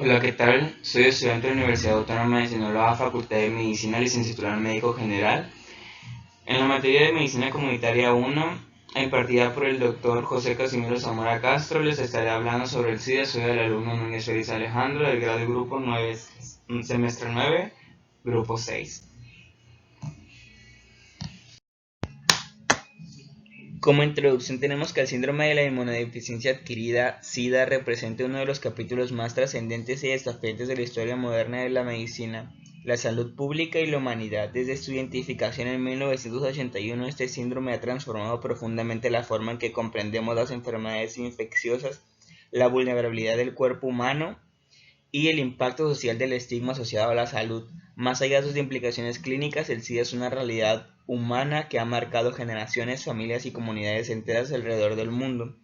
Hola, ¿qué tal? Soy estudiante de la Universidad Autónoma de Sinaloa, Facultad de Medicina, licenciatura en Médico General. En la materia de Medicina Comunitaria 1, impartida por el doctor José Casimiro Zamora Castro, les estaré hablando sobre el SIDA. Soy el alumno Núñez Feliz Alejandro, del grado y grupo 9, semestre 9, grupo 6. Como introducción tenemos que el síndrome de la inmunodeficiencia adquirida, SIDA, representa uno de los capítulos más trascendentes y desafiantes de la historia moderna de la medicina, la salud pública y la humanidad. Desde su identificación en 1981, este síndrome ha transformado profundamente la forma en que comprendemos las enfermedades infecciosas, la vulnerabilidad del cuerpo humano y el impacto social del estigma asociado a la salud. Más allá de sus implicaciones clínicas, el SIDA es una realidad humana que ha marcado generaciones, familias y comunidades enteras alrededor del mundo.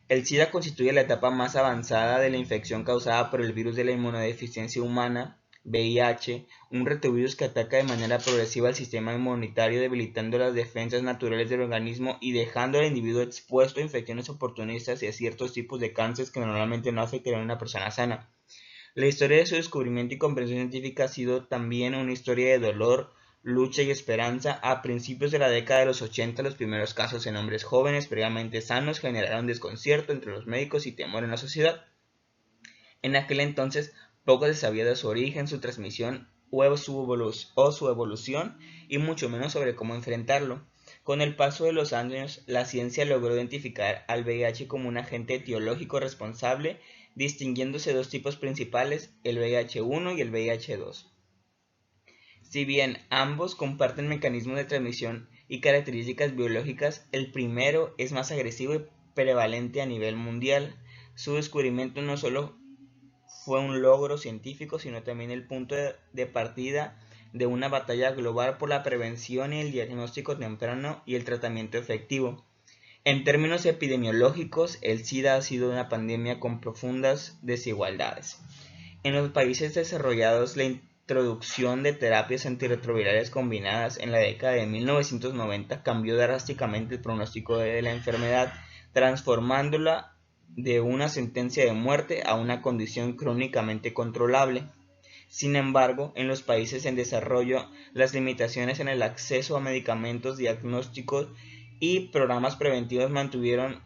El SIDA constituye la etapa más avanzada de la infección causada por el virus de la inmunodeficiencia humana, VIH, un retrovirus que ataca de manera progresiva al sistema inmunitario, debilitando las defensas naturales del organismo y dejando al individuo expuesto a infecciones oportunistas y a ciertos tipos de cánceres que normalmente no afectarían a una persona sana. La historia de su descubrimiento y comprensión científica ha sido también una historia de dolor, lucha y esperanza. A principios de la década de los 80, los primeros casos en hombres jóvenes previamente sanos generaron desconcierto entre los médicos y temor en la sociedad. En aquel entonces, poco se sabía de su origen, su transmisión o su evolución, y mucho menos sobre cómo enfrentarlo. Con el paso de los años, la ciencia logró identificar al VIH como un agente etiológico responsable, distinguiéndose dos tipos principales, el VIH-1 y el VIH-2. Si bien ambos comparten mecanismos de transmisión y características biológicas, el primero es más agresivo y prevalente a nivel mundial. Su descubrimiento no solo fue un logro científico, sino también el punto de partida de una batalla global por la prevención y el diagnóstico temprano y el tratamiento efectivo. En términos epidemiológicos, el SIDA ha sido una pandemia con profundas desigualdades. En los países desarrollados, la introducción de terapias antirretrovirales combinadas en la década de 1990 cambió drásticamente el pronóstico de la enfermedad, transformándola de una sentencia de muerte a una condición crónicamente controlable. Sin embargo, en los países en desarrollo, las limitaciones en el acceso a medicamentos, diagnósticos y programas preventivos mantuvieron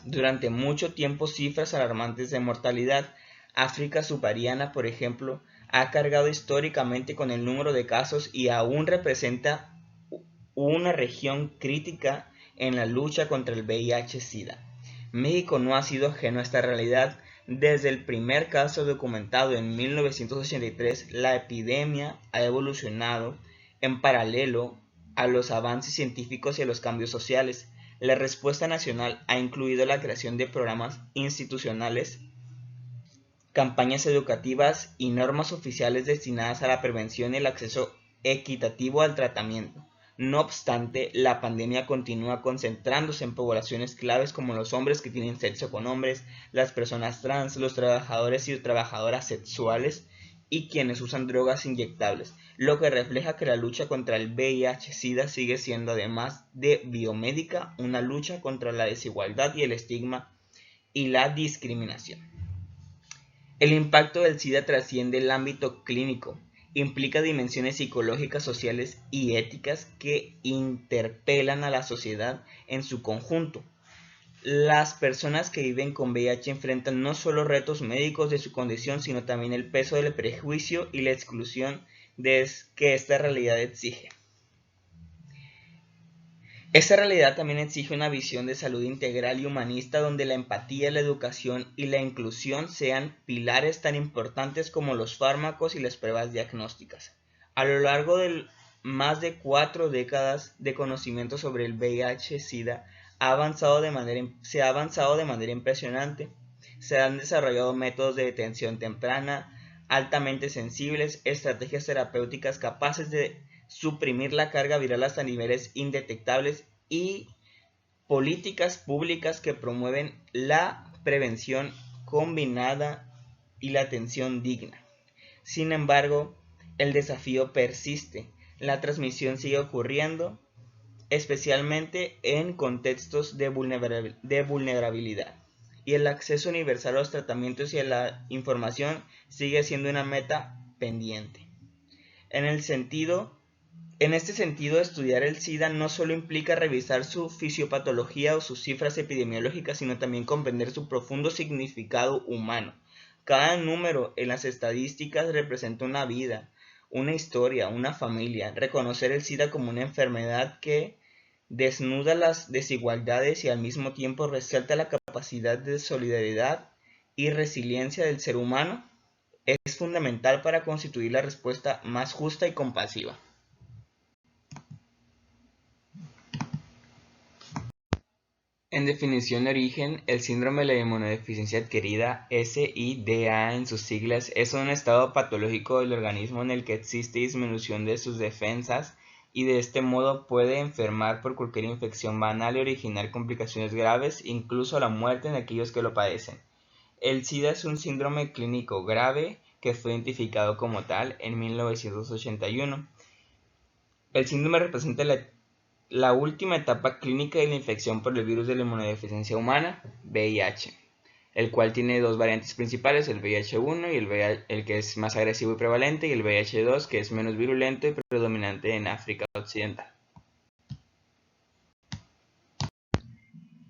durante mucho tiempo cifras alarmantes de mortalidad. África subsahariana, por ejemplo, ha cargado históricamente con el número de casos y aún representa una región crítica en la lucha contra el VIH-Sida. México no ha sido ajeno a esta realidad. Desde el primer caso documentado en 1983, la epidemia ha evolucionado en paralelo a los avances científicos y a los cambios sociales. La respuesta nacional ha incluido la creación de programas institucionales, campañas educativas y normas oficiales destinadas a la prevención y el acceso equitativo al tratamiento. No obstante, la pandemia continúa concentrándose en poblaciones claves como los hombres que tienen sexo con hombres, las personas trans, los trabajadores y trabajadoras sexuales y quienes usan drogas inyectables, lo que refleja que la lucha contra el VIH-Sida sigue siendo, además de biomédica, una lucha contra la desigualdad y el estigma y la discriminación. El impacto del SIDA trasciende el ámbito clínico, implica dimensiones psicológicas, sociales y éticas que interpelan a la sociedad en su conjunto. Las personas que viven con VIH enfrentan no solo retos médicos de su condición, sino también el peso del prejuicio y la exclusión que esta realidad exige. Esta realidad también exige una visión de salud integral y humanista donde la empatía, la educación y la inclusión sean pilares tan importantes como los fármacos y las pruebas diagnósticas. A lo largo de más de 4 décadas de conocimiento sobre el VIH-Sida se ha avanzado de manera impresionante. Se han desarrollado métodos de detención temprana, altamente sensibles, estrategias terapéuticas capaces de suprimir la carga viral hasta niveles indetectables y políticas públicas que promueven la prevención combinada y la atención digna. Sin embargo, el desafío persiste. La transmisión sigue ocurriendo, especialmente en contextos de vulnerabilidad. y el acceso universal a los tratamientos y a la información sigue siendo una meta pendiente. En este sentido, estudiar el SIDA no solo implica revisar su fisiopatología o sus cifras epidemiológicas, sino también comprender su profundo significado humano. Cada número en las estadísticas representa una vida, una historia, una familia. Reconocer el SIDA como una enfermedad que desnuda las desigualdades y al mismo tiempo resalta la capacidad de solidaridad y resiliencia del ser humano es fundamental para constituir la respuesta más justa y compasiva. En definición de origen, el síndrome de la inmunodeficiencia adquirida, SIDA en sus siglas, es un estado patológico del organismo en el que existe disminución de sus defensas y de este modo puede enfermar por cualquier infección banal y originar complicaciones graves, incluso la muerte en aquellos que lo padecen. El SIDA es un síndrome clínico grave que fue identificado como tal en 1981. El síndrome representa la última etapa clínica de la infección por el virus de la inmunodeficiencia humana, VIH, el cual tiene dos variantes principales, el VIH-1 y el que es más agresivo y prevalente, y el VIH-2 que es menos virulento y predominante en África Occidental.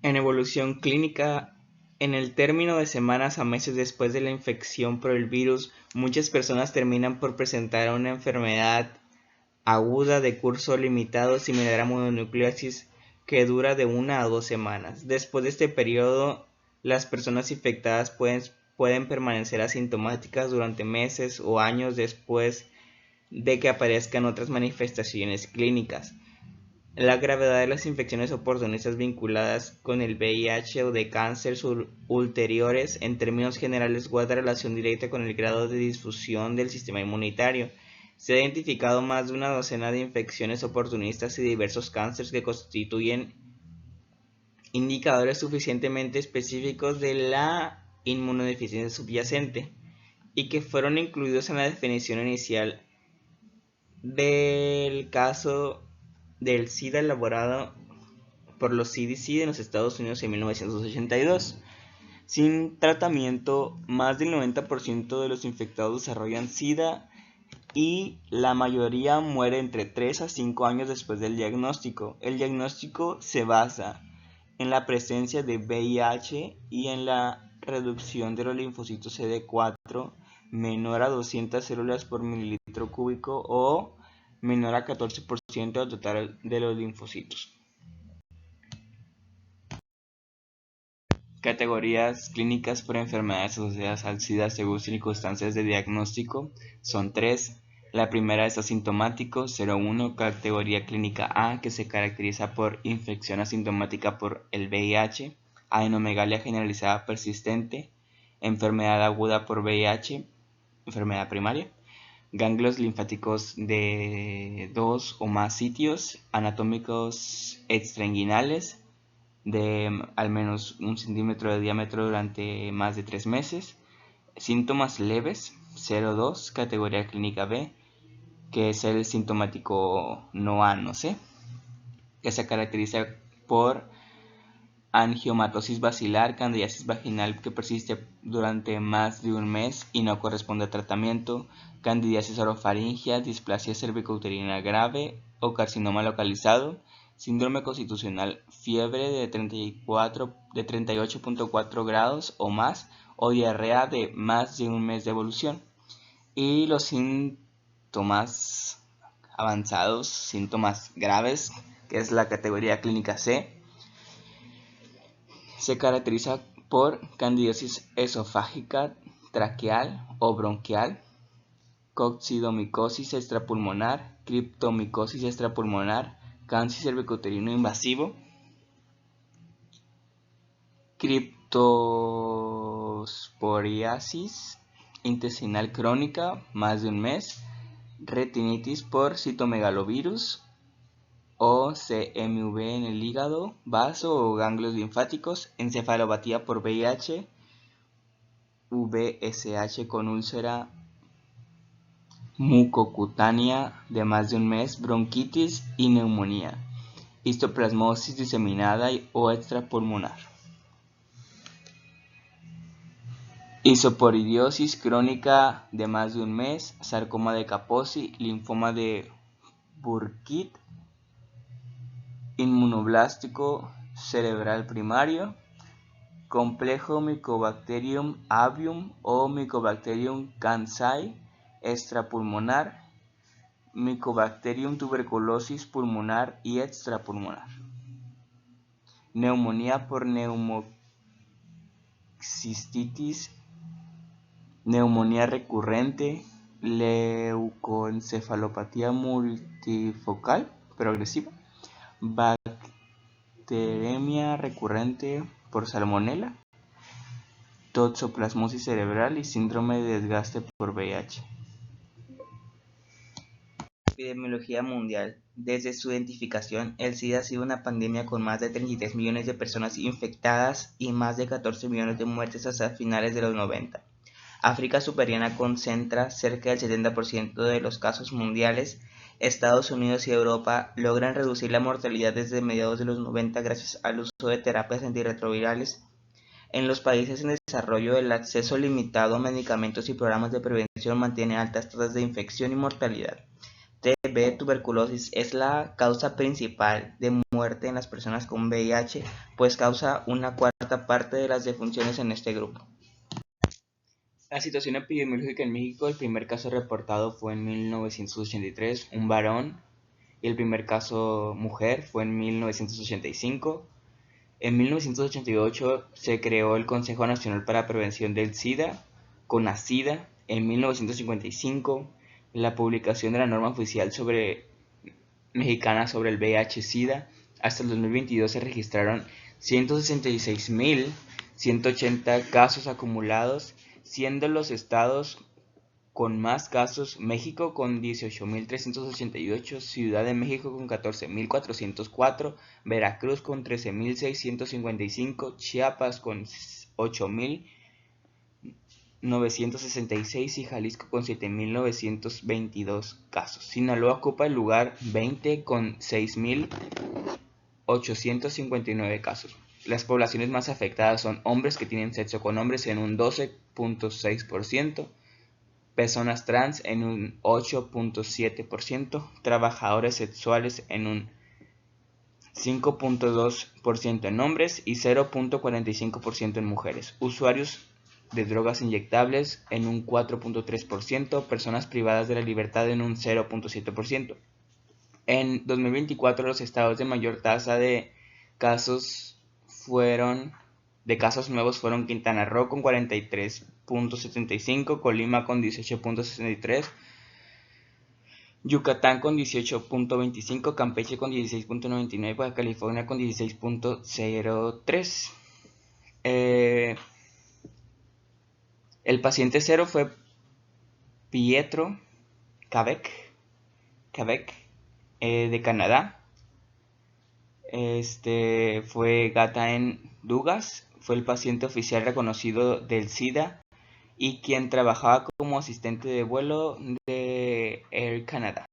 En evolución clínica, en el término de semanas a meses después de la infección por el virus, muchas personas terminan por presentar una enfermedad aguda de curso limitado similar a mononucleosis que dura de 1 a 2 semanas. Después de este periodo, las personas infectadas pueden permanecer asintomáticas durante meses o años después de que aparezcan otras manifestaciones clínicas. La gravedad de las infecciones oportunistas vinculadas con el VIH o de cáncer ulteriores en términos generales guarda relación directa con el grado de difusión del sistema inmunitario. Se ha identificado más de una docena de infecciones oportunistas y diversos cánceres que constituyen indicadores suficientemente específicos de la inmunodeficiencia subyacente y que fueron incluidos en la definición inicial del caso del SIDA elaborado por los CDC de los Estados Unidos en 1982. Sin tratamiento, más del 90% de los infectados desarrollan SIDA y la mayoría muere entre 3 a 5 años después del diagnóstico. El diagnóstico se basa en la presencia de VIH y en la reducción de los linfocitos CD4 menor a 200 células por mililitro cúbico o menor a 14% del total de los linfocitos. Categorías clínicas por enfermedades asociadas al SIDA según circunstancias de diagnóstico son 3. La primera es asintomático, 01, categoría clínica A, que se caracteriza por infección asintomática por el VIH, adenomegalia generalizada persistente, enfermedad aguda por VIH, enfermedad primaria, ganglios linfáticos de 2 o más sitios anatómicos extrainguinales, de al menos 1 centímetro de diámetro durante más de 3 meses, síntomas leves, 0-2, categoría clínica B, que es el sintomático no A, no C, que se caracteriza por angiomatosis basilar, candidiasis vaginal que persiste durante más de un mes y no corresponde a tratamiento, candidiasis orofaringia, displasia cervicouterina grave o carcinoma localizado, síndrome constitucional, fiebre de 38.4 grados o más o diarrea de más de un mes de evolución. Y los síntomas avanzados, síntomas graves, que es la categoría clínica C, se caracteriza por candidiasis esofágica, traqueal o bronquial, coccidomicosis extrapulmonar, criptomicosis extrapulmonar, cáncer cervicouterino invasivo, criptosporiasis intestinal crónica más de un mes, retinitis por citomegalovirus o CMV en el hígado, vaso o ganglios linfáticos, encefalopatía por VIH, VSH con úlcera mucocutánea de más de un mes, bronquitis y neumonía, histoplasmosis diseminada o extrapulmonar. Hisoporidiosis crónica de más de un mes, sarcoma de Kaposi, linfoma de Burkitt, inmunoblástico cerebral primario, complejo Mycobacterium avium o Mycobacterium kansai extrapulmonar, Mycobacterium tuberculosis pulmonar y extrapulmonar. Neumonía por neumoxistitis, neumonía recurrente, leucoencefalopatía multifocal progresiva, bacteremia recurrente por salmonela, toxoplasmosis cerebral y síndrome de desgaste por VIH. Epidemiología mundial. Desde su identificación, el SIDA ha sido una pandemia con más de 33 millones de personas infectadas y más de 14 millones de muertes hasta finales de los 90. África subsahariana concentra cerca del 70% de los casos mundiales. Estados Unidos y Europa logran reducir la mortalidad desde mediados de los 90 gracias al uso de terapias antirretrovirales. En los países en desarrollo, el acceso limitado a medicamentos y programas de prevención mantiene altas tasas de infección y mortalidad. TB tuberculosis es la causa principal de muerte en las personas con VIH, pues causa una cuarta parte de las defunciones en este grupo. La situación epidemiológica en México: el primer caso reportado fue en 1983, un varón, y el primer caso mujer fue en 1985. En 1988 se creó el Consejo Nacional para Prevención del SIDA, CONASIDA. En 1955, la publicación de la norma oficial mexicana sobre el VIH-Sida. Hasta el 2022 se registraron 166.180 casos acumulados, siendo los estados con más casos: México con 18.388, Ciudad de México con 14.404, Veracruz con 13.655, Chiapas con 8.966 y Jalisco con 7.922 casos. Sinaloa ocupa el lugar 20 con 6.859 casos. Las poblaciones más afectadas son hombres que tienen sexo con hombres en un 12.6%, personas trans en un 8.7%, trabajadores sexuales en un 5.2% en hombres y 0.45% en mujeres, usuarios de drogas inyectables en un 4.3%, personas privadas de la libertad en un 0.7%. En 2024 los estados de mayor tasa de casos nuevos fueron Quintana Roo con 43.75, Colima con 18.63, Yucatán con 18.25, Campeche con 16.99, Baja California con 16.03. El paciente cero fue Pietro Quebec, de Canadá. Fue Gataen Dugas, fue el paciente oficial reconocido del SIDA y quien trabajaba como asistente de vuelo de Air Canada.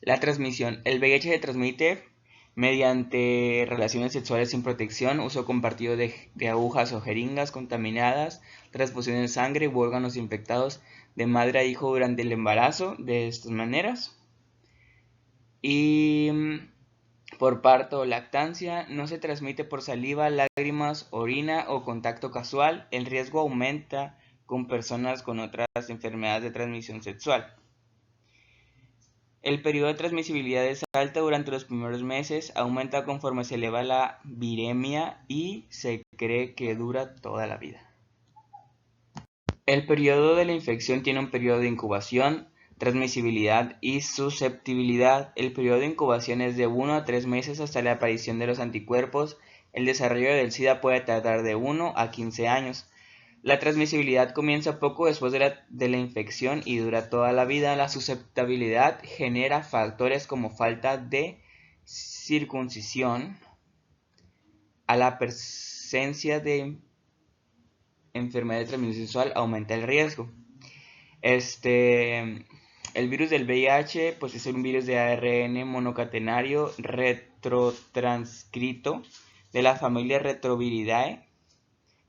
La transmisión: el VIH se transmite mediante relaciones sexuales sin protección, uso compartido de agujas o jeringas contaminadas, transfusión de sangre u órganos infectados de madre a hijo durante el embarazo, de estas maneras. Y por parto o lactancia. No se transmite por saliva, lágrimas, orina o contacto casual. El riesgo aumenta con personas con otras enfermedades de transmisión sexual. El periodo de transmisibilidad es alta durante los primeros meses, aumenta conforme se eleva la viremia y se cree que dura toda la vida. El periodo de la infección tiene un periodo de incubación, transmisibilidad y susceptibilidad. El periodo de incubación es de 1 a 3 meses hasta la aparición de los anticuerpos. El desarrollo del SIDA puede tardar de 1 a 15 años. La transmisibilidad comienza poco después de la infección y dura toda la vida. La susceptibilidad genera factores como falta de circuncisión, a la presencia de enfermedad de transmisión sexual aumenta el riesgo. El virus del VIH pues es un virus de ARN monocatenario retrotranscrito de la familia Retroviridae.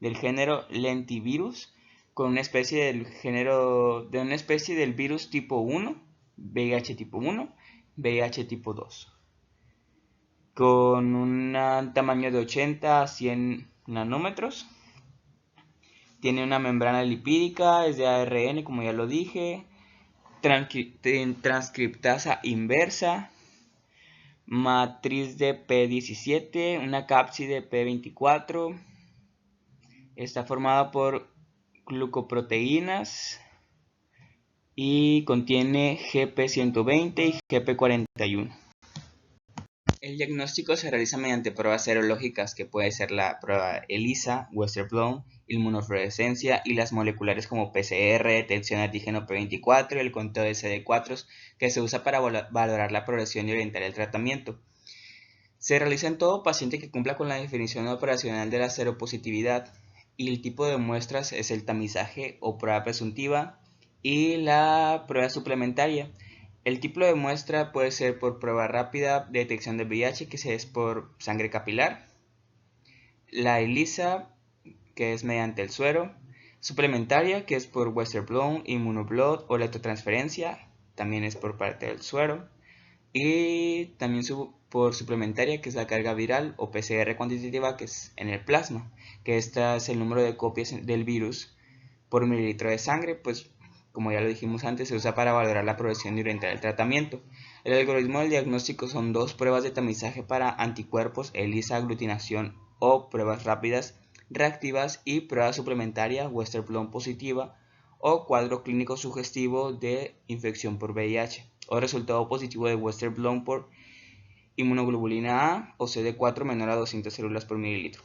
del género Lentivirus con una especie una especie del virus tipo 1, VIH tipo 1, VIH tipo 2, con un tamaño de 80 a 100 nanómetros. Tiene una membrana lipídica, es de ARN, como ya lo dije, transcriptasa inversa, matriz de P17, una cápside P24. Está formada por glucoproteínas y contiene GP120 y GP41. El diagnóstico se realiza mediante pruebas serológicas, que puede ser la prueba ELISA, Western blot, inmunofluorescencia, y las moleculares como PCR, detección de antígeno P24 y el conteo de CD4, que se usa para valorar la progresión y orientar el tratamiento. Se realiza en todo paciente que cumpla con la definición operacional de la seropositividad, y el tipo de muestras es el tamizaje o prueba presuntiva y la prueba suplementaria. El tipo de muestra puede ser por prueba rápida de detección de VIH, que es por sangre capilar, la ELISA, que es mediante el suero, suplementaria, que es por Western blot, inmunoblot o electrotransferencia, también es por parte del suero, y también por suplementaria, que es la carga viral, o PCR cuantitativa, que es en el plasma, que esta es el número de copias del virus por mililitro de sangre. Pues como ya lo dijimos antes, se usa para valorar la progresión y orientar el tratamiento. El algoritmo del diagnóstico son dos pruebas de tamizaje para anticuerpos, ELISA, aglutinación o pruebas rápidas reactivas, y prueba suplementaria, Western blot positiva o cuadro clínico sugestivo de infección por VIH, o resultado positivo de Western blot por inmunoglobulina A o CD4 menor a 200 células por mililitro.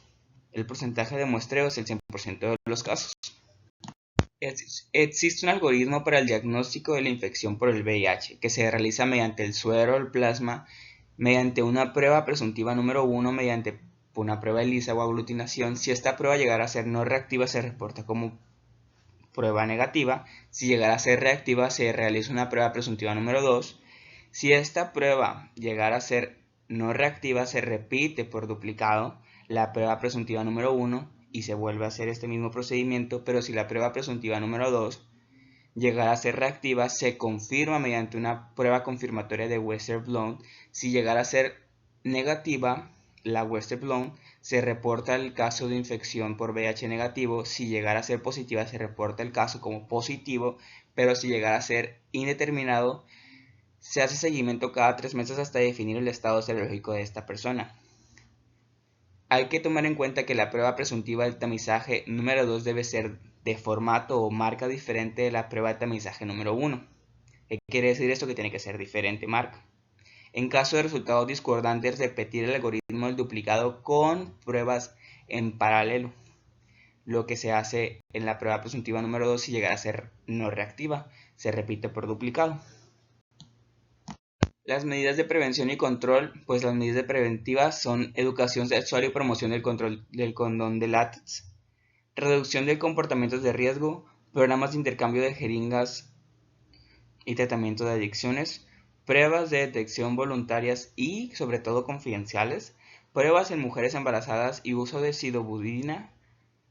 El porcentaje de muestreo es el 100% de los casos. Existe un algoritmo para el diagnóstico de la infección por el VIH, que se realiza mediante el suero, el plasma, mediante una prueba presuntiva número 1, mediante una prueba ELISA o aglutinación. Si esta prueba llegara a ser no reactiva, se reporta como prueba negativa. Si llegara a ser reactiva, se realiza una prueba presuntiva número 2. Si esta prueba llegara a ser no reactiva, se repite por duplicado la prueba presuntiva número 1 y se vuelve a hacer este mismo procedimiento. Pero si la prueba presuntiva número 2 llegara a ser reactiva, se confirma mediante una prueba confirmatoria de Western blot. Si llegara a ser negativa, la Western blot, se reporta el caso de infección por VIH negativo. Si llegara a ser positiva, se reporta el caso como positivo, pero si llegara a ser indeterminado, se hace seguimiento cada 3 meses hasta definir el estado serológico de esta persona. Hay que tomar en cuenta que la prueba presuntiva del tamizaje número 2 debe ser de formato o marca diferente de la prueba de tamizaje número 1. ¿Qué quiere decir esto? Que tiene que ser diferente marca. En caso de resultados discordantes, repetir el algoritmo del duplicado con pruebas en paralelo. Lo que se hace en la prueba presuntiva número 2, si llegara a ser no reactiva, se repite por duplicado. Las medidas de prevención y control, pues las medidas preventivas son educación sexual y promoción del control del condón de látex, reducción de comportamientos de riesgo, programas de intercambio de jeringas y tratamiento de adicciones, pruebas de detección voluntarias y, sobre todo, confidenciales, pruebas en mujeres embarazadas y uso de sidobudina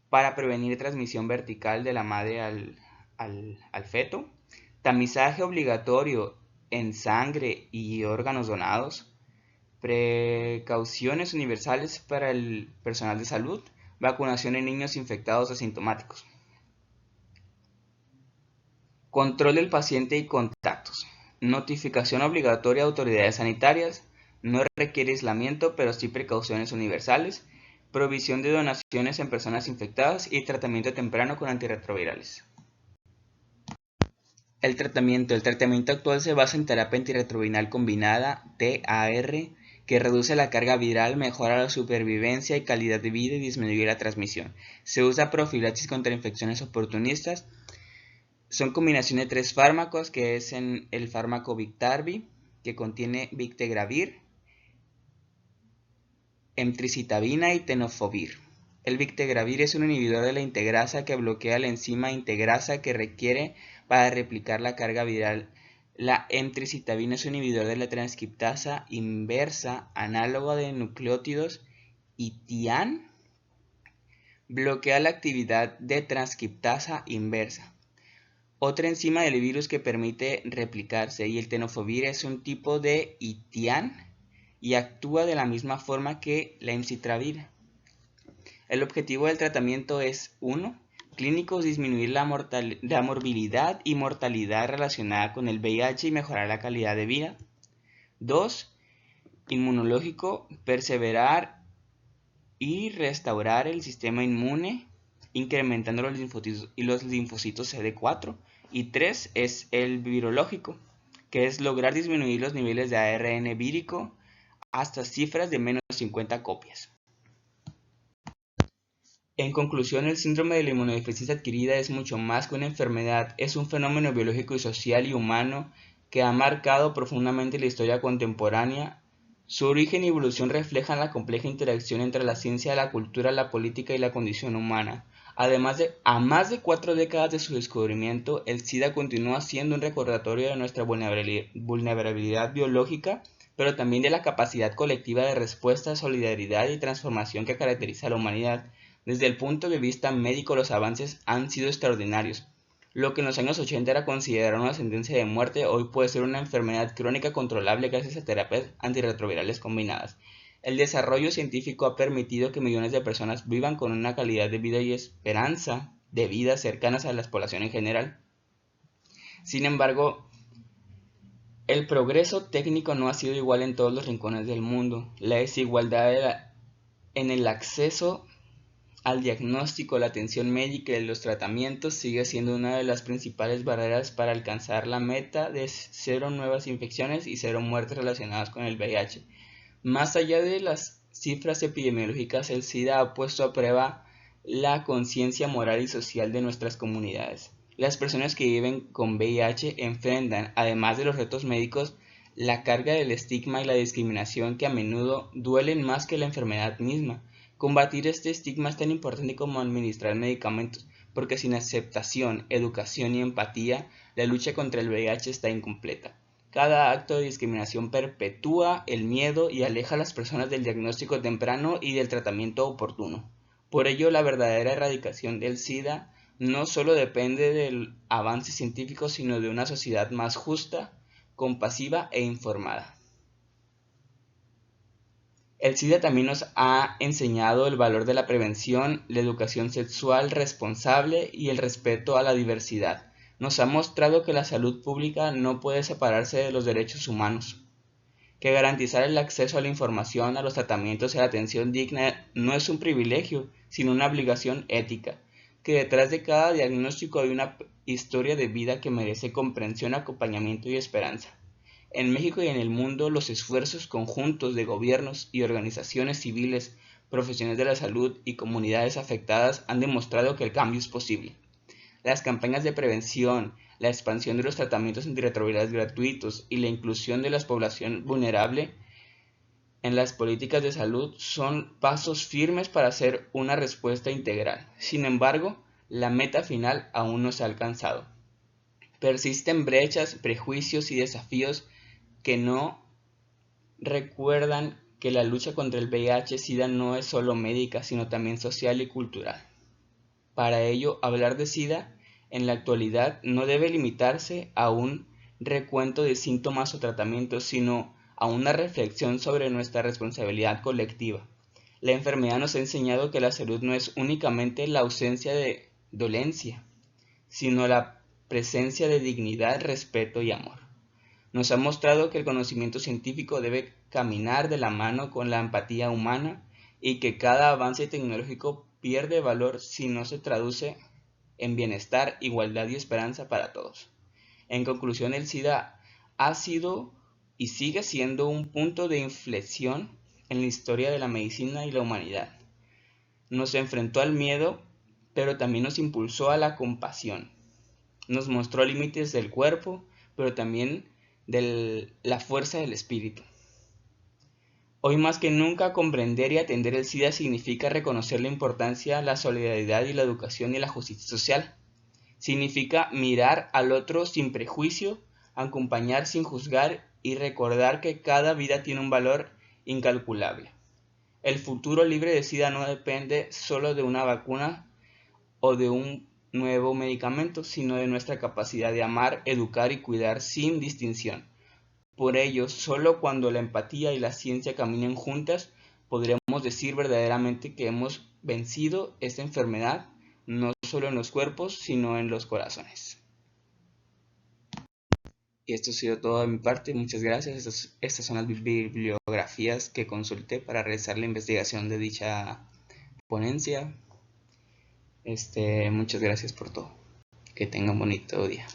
para prevenir transmisión vertical de la madre al feto, tamizaje obligatorio en sangre y órganos donados, precauciones universales para el personal de salud, vacunación en niños infectados asintomáticos. Control del paciente y contactos. Notificación obligatoria a autoridades sanitarias. No requiere aislamiento, pero sí precauciones universales. Provisión de donaciones en personas infectadas y tratamiento temprano con antirretrovirales. El tratamiento actual se basa en terapia antirretroviral combinada, TAR, que reduce la carga viral, mejora la supervivencia y calidad de vida y disminuye la transmisión. Se usa profilaxis contra infecciones oportunistas. Son combinación de 3 fármacos, que es el fármaco Biktarvy, que contiene Bictegravir, emtricitabina y tenofovir. El Bictegravir es un inhibidor de la integrasa que bloquea la enzima integrasa que requiere para replicar la carga viral. La emtricitabina es un inhibidor de la transcriptasa inversa, análogo de nucleótidos, y TIAN Bloquea la actividad de transcriptasa inversa, otra enzima del virus que permite replicarse, y el tenofovir es un tipo de ITIAN y actúa de la misma forma que la imcitravir. El objetivo del tratamiento es 1. Clínicos, disminuir la morbilidad y mortalidad relacionada con el VIH y mejorar la calidad de vida. 2. Inmunológico, perseverar y restaurar el sistema inmune, incrementando los linfocitos CD4. Y 3 es el virológico, que es lograr disminuir los niveles de ARN vírico hasta cifras de menos 50 copias. En conclusión, el síndrome de la inmunodeficiencia adquirida es mucho más que una enfermedad, es un fenómeno biológico y social y humano que ha marcado profundamente la historia contemporánea. Su origen y evolución reflejan la compleja interacción entre la ciencia, la cultura, la política y la condición humana. Además a más de 4 décadas de su descubrimiento, el SIDA continúa siendo un recordatorio de nuestra vulnerabilidad biológica, pero también de la capacidad colectiva de respuesta, solidaridad y transformación que caracteriza a la humanidad. Desde el punto de vista médico, los avances han sido extraordinarios. Lo que en los años 80 era considerado una sentencia de muerte, hoy puede ser una enfermedad crónica controlable gracias a terapias antirretrovirales combinadas. El desarrollo científico ha permitido que millones de personas vivan con una calidad de vida y esperanza de vida cercanas a la población en general. Sin embargo, el progreso técnico no ha sido igual en todos los rincones del mundo. La desigualdad en el acceso al diagnóstico, la atención médica y los tratamientos sigue siendo una de las principales barreras para alcanzar la meta de 0 nuevas infecciones y 0 muertes relacionadas con el VIH. Más allá de las cifras epidemiológicas, el SIDA ha puesto a prueba la conciencia moral y social de nuestras comunidades. Las personas que viven con VIH enfrentan, además de los retos médicos, la carga del estigma y la discriminación que a menudo duelen más que la enfermedad misma. Combatir este estigma es tan importante como administrar medicamentos, porque sin aceptación, educación y empatía, la lucha contra el VIH está incompleta. Cada acto de discriminación perpetúa el miedo y aleja a las personas del diagnóstico temprano y del tratamiento oportuno. Por ello, la verdadera erradicación del SIDA no solo depende del avance científico, sino de una sociedad más justa, compasiva e informada. El SIDA también nos ha enseñado el valor de la prevención, la educación sexual responsable y el respeto a la diversidad. Nos ha mostrado que la salud pública no puede separarse de los derechos humanos, que garantizar el acceso a la información, a los tratamientos y a la atención digna no es un privilegio, sino una obligación ética, que detrás de cada diagnóstico hay una historia de vida que merece comprensión, acompañamiento y esperanza. En México y en el mundo, los esfuerzos conjuntos de gobiernos y organizaciones civiles, profesionales de la salud y comunidades afectadas han demostrado que el cambio es posible. Las campañas de prevención, la expansión de los tratamientos antirretrovirales gratuitos y la inclusión de la población vulnerable en las políticas de salud son pasos firmes para hacer una respuesta integral. Sin embargo, la meta final aún no se ha alcanzado. Persisten brechas, prejuicios y desafíos que no recuerdan que la lucha contra el VIH-Sida no es solo médica, sino también social y cultural. Para ello, hablar de SIDA en la actualidad no debe limitarse a un recuento de síntomas o tratamientos, sino a una reflexión sobre nuestra responsabilidad colectiva. La enfermedad nos ha enseñado que la salud no es únicamente la ausencia de dolencia, sino la presencia de dignidad, respeto y amor. Nos ha mostrado que el conocimiento científico debe caminar de la mano con la empatía humana y que cada avance tecnológico pierde valor si no se traduce en bienestar, igualdad y esperanza para todos. En conclusión, el SIDA ha sido y sigue siendo un punto de inflexión en la historia de la medicina y la humanidad. Nos enfrentó al miedo, pero también nos impulsó a la compasión. Nos mostró límites del cuerpo, pero también de la fuerza del espíritu. Hoy más que nunca, comprender y atender el SIDA significa reconocer la importancia, la solidaridad y la educación y la justicia social. Significa mirar al otro sin prejuicio, acompañar sin juzgar y recordar que cada vida tiene un valor incalculable. El futuro libre de SIDA no depende solo de una vacuna o de un nuevo medicamento, sino de nuestra capacidad de amar, educar y cuidar sin distinción. Por ello, solo cuando la empatía y la ciencia caminen juntas, podremos decir verdaderamente que hemos vencido esta enfermedad, no solo en los cuerpos, sino en los corazones. Y esto ha sido todo de mi parte, muchas gracias. Estas son las bibliografías que consulté para realizar la investigación de dicha ponencia. Muchas gracias por todo. Que tengan un bonito día.